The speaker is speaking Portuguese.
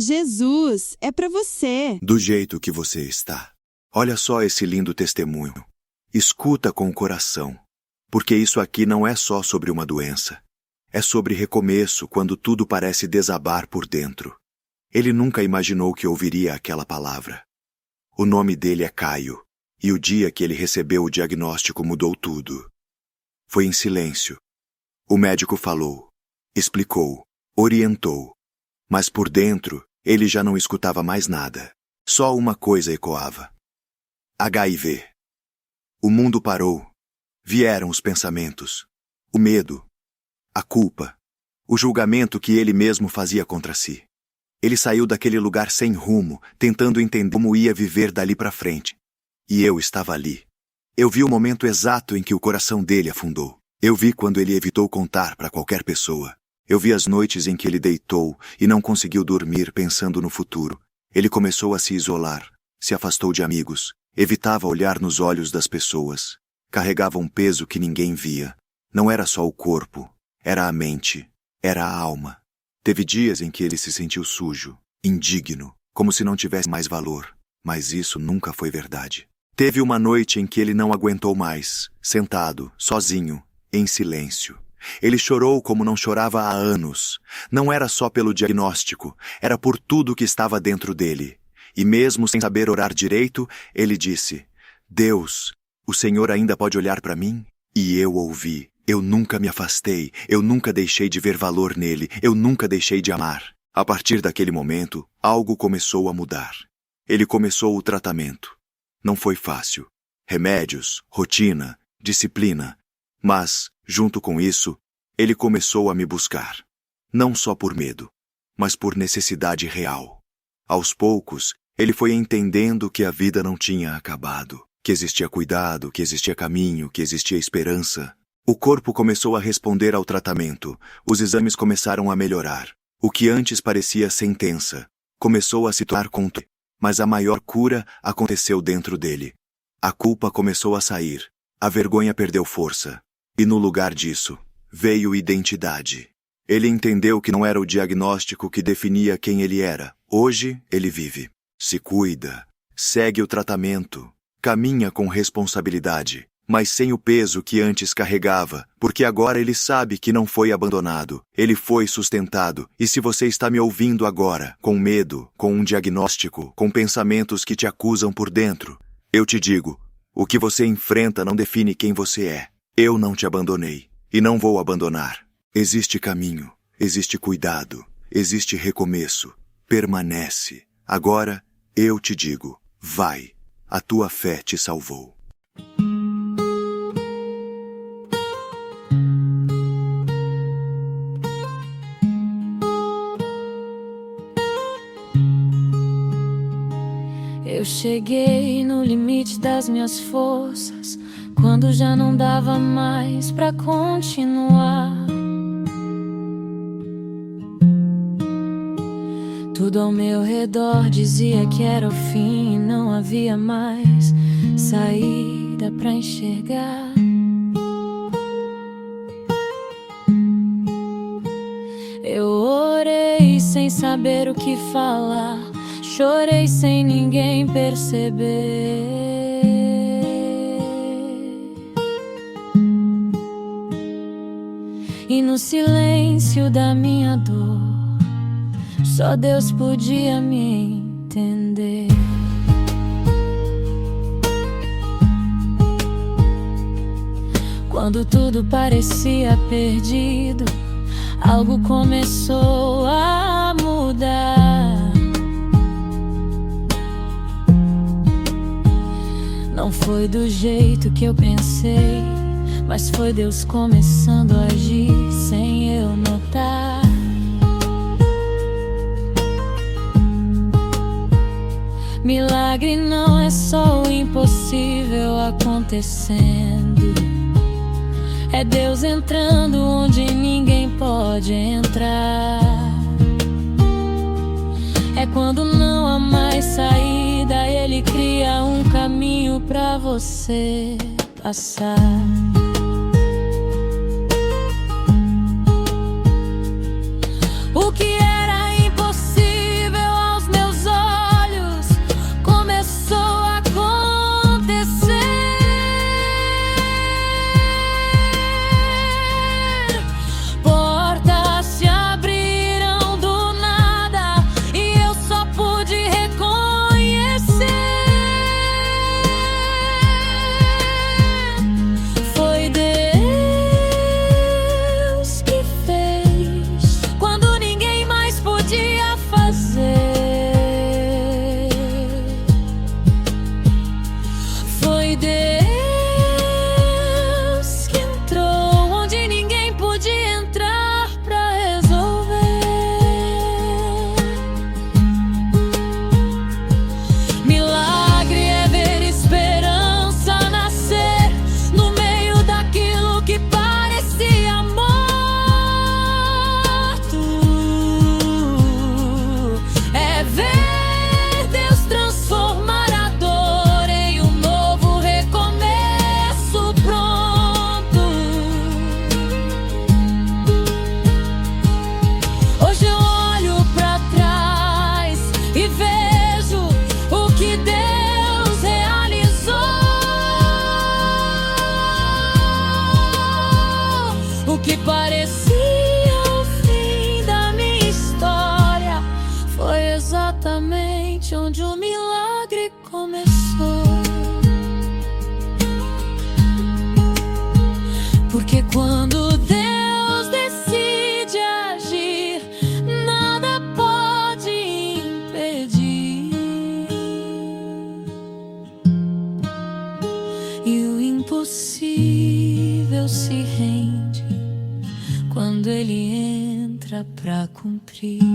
Jesus, é para você. Do jeito que você está. Olha só esse lindo testemunho. Escuta com o coração. Porque isso aqui não é só sobre uma doença. É sobre recomeço quando tudo parece desabar por dentro. Ele nunca imaginou que ouviria aquela palavra. O nome dele é Caio. E o dia que ele recebeu o diagnóstico mudou tudo. Foi em silêncio. O médico falou, explicou, orientou. Mas por dentro, ele já não escutava mais nada. Só uma coisa ecoava. HIV. O mundo parou. Vieram os pensamentos, o medo, a culpa, o julgamento que ele mesmo fazia contra si. Ele saiu daquele lugar sem rumo, tentando entender como ia viver dali para frente. E eu estava ali. Eu vi o momento exato em que o coração dele afundou. Eu vi quando ele evitou contar para qualquer pessoa. Eu vi as noites em que ele deitou e não conseguiu dormir pensando no futuro. Ele começou a se isolar, se afastou de amigos, evitava olhar nos olhos das pessoas. Carregava um peso que ninguém via. Não era só o corpo, era a mente, era a alma. Teve dias em que ele se sentiu sujo, indigno, como se não tivesse mais valor. Mas isso nunca foi verdade. Teve uma noite em que ele não aguentou mais, sentado, sozinho, em silêncio. Ele chorou como não chorava há anos. Não era só pelo diagnóstico, era por tudo que estava dentro dele. E mesmo sem saber orar direito, ele disse: Deus, o Senhor ainda pode olhar para mim? E eu ouvi. Eu nunca me afastei. Eu nunca deixei de ver valor nele. Eu nunca deixei de amar. A partir daquele momento, algo começou a mudar. Ele começou o tratamento. Não foi fácil. Remédios, rotina, disciplina. Mas, junto com isso, ele começou a me buscar. Não só por medo, mas por necessidade real. Aos poucos, ele foi entendendo que a vida não tinha acabado. Que existia cuidado, que existia caminho, que existia esperança. O corpo começou a responder ao tratamento. Os exames começaram a melhorar. O que antes parecia sentença começou a se tornar controle. Mas a maior cura aconteceu dentro dele. A culpa começou a sair. A vergonha perdeu força. E no lugar disso, veio identidade. Ele entendeu que não era o diagnóstico que definia quem ele era. Hoje, ele vive. Se cuida. Segue o tratamento. Caminha com responsabilidade, mas sem o peso que antes carregava, porque agora ele sabe que não foi abandonado, ele foi sustentado. E se você está me ouvindo agora, com medo, com um diagnóstico, com pensamentos que te acusam por dentro, eu te digo, o que você enfrenta não define quem você é. Eu não te abandonei, e não vou abandonar. Existe caminho, existe cuidado, existe recomeço. Permanece. Agora, eu te digo, vai. A tua fé te salvou. Eu cheguei no limite das minhas forças, quando já não dava mais pra continuar. Tudo ao meu redor dizia que era o fim, não havia mais saída pra enxergar. Eu orei sem saber o que falar, chorei sem ninguém perceber. E no silêncio da minha dor, só Deus podia me entender. Quando tudo parecia perdido, algo começou a mudar. Não foi do jeito que eu pensei, mas foi Deus começando a agir sem eu notar. Milagre não é só o impossível acontecendo, é Deus entrando onde ninguém pode entrar. É quando não há mais saída, Ele cria um caminho pra você passar. O que era impossível exatamente onde o milagre começou. Porque quando Deus decide agir, nada pode impedir. E o impossível se rende quando Ele entra pra cumprir.